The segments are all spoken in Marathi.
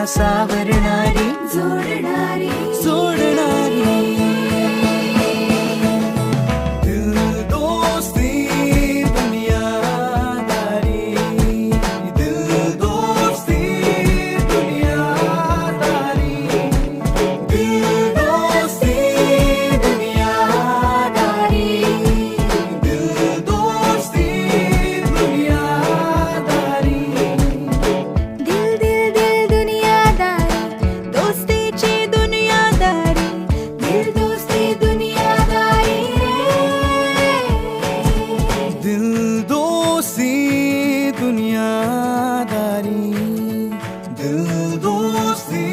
सावरणारी जोडणारी जोडणारी दिल दोस्ती दुनियादारी दिल दोस्ती दुनियादारी दिल दोस्ती दुनियादारी दिल दोस्ती दुनियादारी दिल दिल दिल दुनियादारी दोस्तीची दुनियादारी दिल दोस्ती दुनियादारी दिल दोस्ती दुनियादारी दिल दोस्ती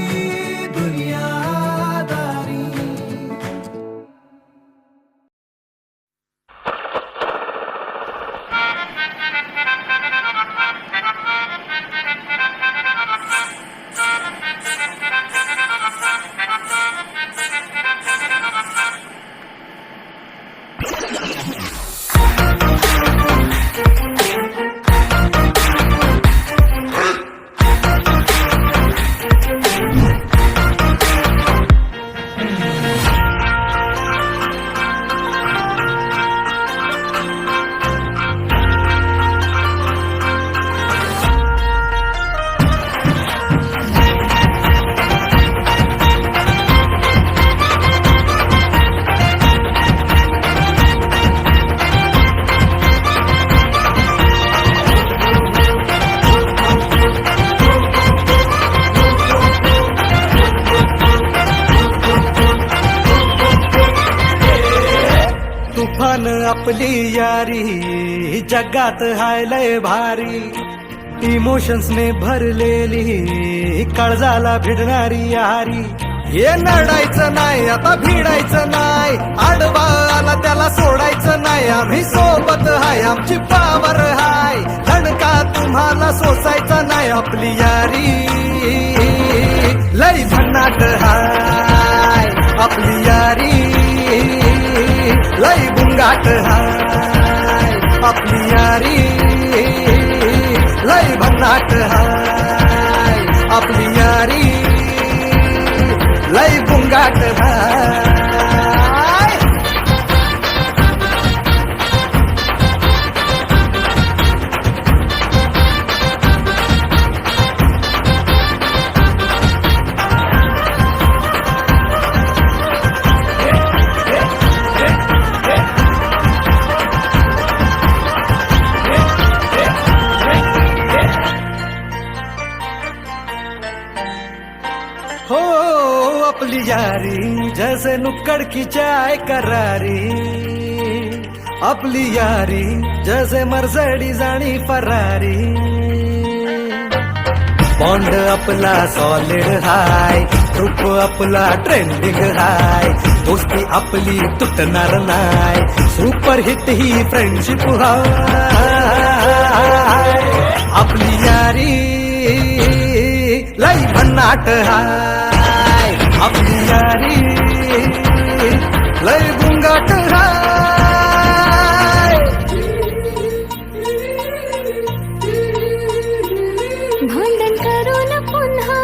दुनियादारी तुफान आपली यारी जगात हाय लय भारी इमोशन्स ने भरलेली काळजाला भिडणारी यारी हे नडायचं नाही आता भिडायचं नाही आडवा आला त्याला सोडायचं नाही आम्ही सोबत हाय आमची पावर हाय धडका तुम्हाला सोसायचा नाही आपली यारी लय भन्नाट हाय आपली यारी लय बुंगाट हाय आपली यारी लय भन्नाट हाय आपली यारी लय बुंगाट हाय हो अपनी यारी जैसे नुक्कड़ की चाय करारी अपनी यारी जैसे मर्सिडीज आणि फरारी बॉन्ड आपला सॉलिड हाय ग्रुप आपला ट्रेंडिंग हाय दोस्ती आपली तुटणार नाय सुपर हिट ही फ्रेंडशिप हाय आपली यारी लय भन्नाट हाय आपली यारी लय बुंगाट हाय भांडण करून पुन्हा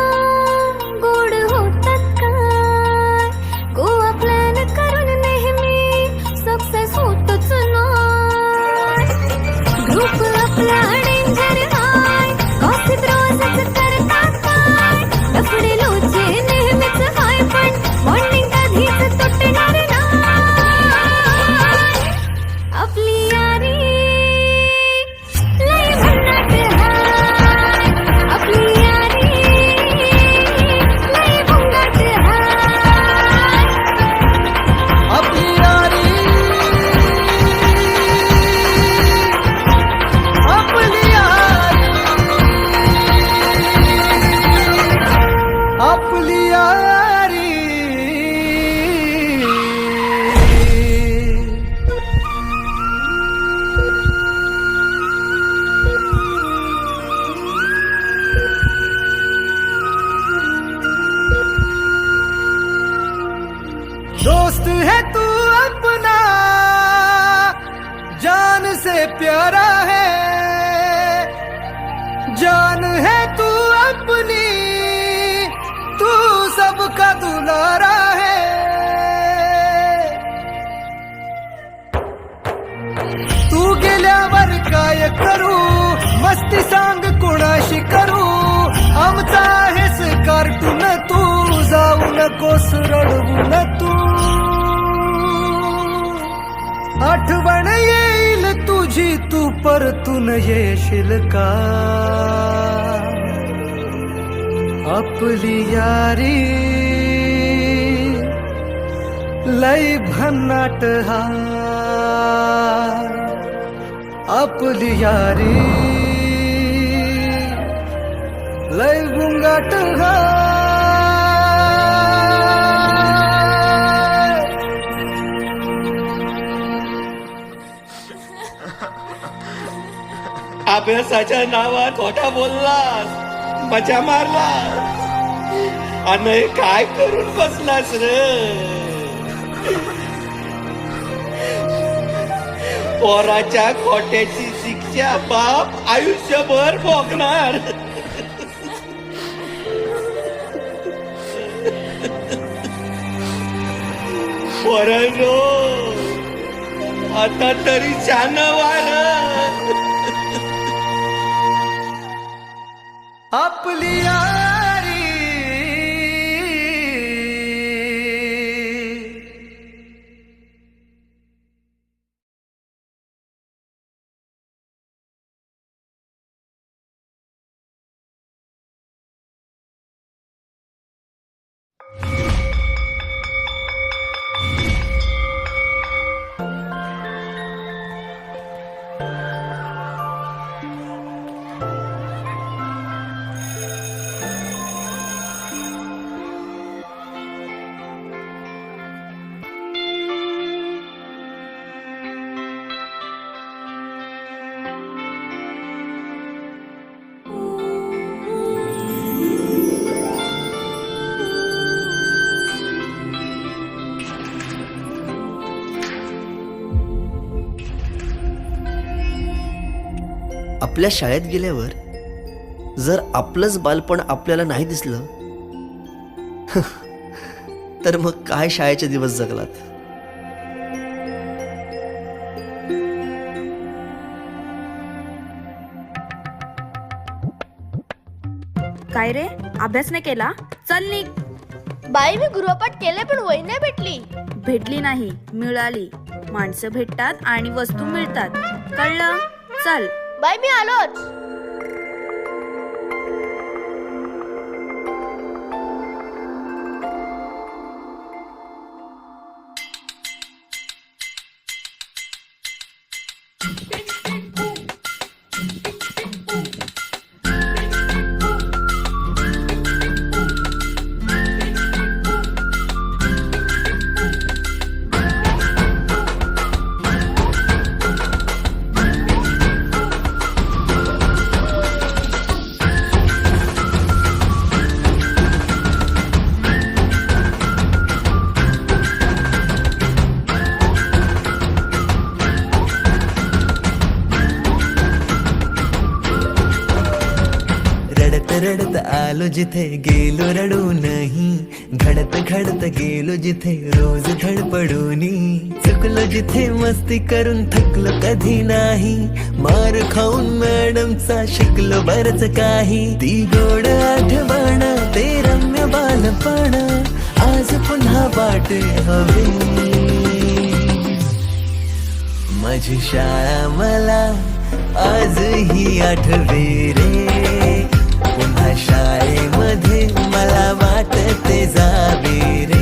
गोड होतात काय गोवा प्लॅन करून नेहमी सक्सेस होतच नाही ग्रुप आपला डेंजर हाय गॉसिप रोजच करतात काय लफडे लोचे नेहमीच हाय पण बॉन्डिंग कधीच तुटणार नाही आपली यारी लय भन्नाट हाय आपली यारी लय बुंगाट हाय आपली यारी आपली यारी आपली यारी दोस्त है तू अपना जान से प्यारा है जान है तू अपनी तू गेल्यावर काय करू मस्ती सांग कोणाशी करू आमचा आहेस कार्टून तू जाऊ नकोस रडवून तू आठवण येईल तुझी तू परतून येशील का आपली यारी लय भन्नाट हा आपली यारी लय गुंगाट हा अभ्यासाच्या नावात खोटा बोललास मजा मारलास आणि काय करून बसलास रे पोराच्या खोट्याची शिक्षा बाप आयुष्यभर भोगणार पोरांनो आता तरी शान आपली यारी आपल्या शाळेत गेल्यावर जर आपलंच बालपण आपल्याला नाही दिसलं तर मग काय शाळेचे दिवस जगलात. काय रे अभ्यास नाही केला चल निघ. बाई मी गृहपाठ केले पण वही नाही भेटली. भेटली नाही मिळाली. माणसं भेटतात आणि वस्तू मिळतात कळलं. चल बाई मी आलोच. रडत आलो जिथे गेलो रडू नाही. घडत घडत गेलो जिथे रोज धडपडूनी. चुकलो जिथे मस्ती करून थकलो कधी नाही. मार खाऊन मॅडमचा शिकलो बरच काही. ती गोड आठवण ते रम्य बालपण आज पुन्हा वाट हवी. माझी शाळा मला आजही आठवे रे. पुन्हा शाळेमध्ये मला वाटते जावे रे.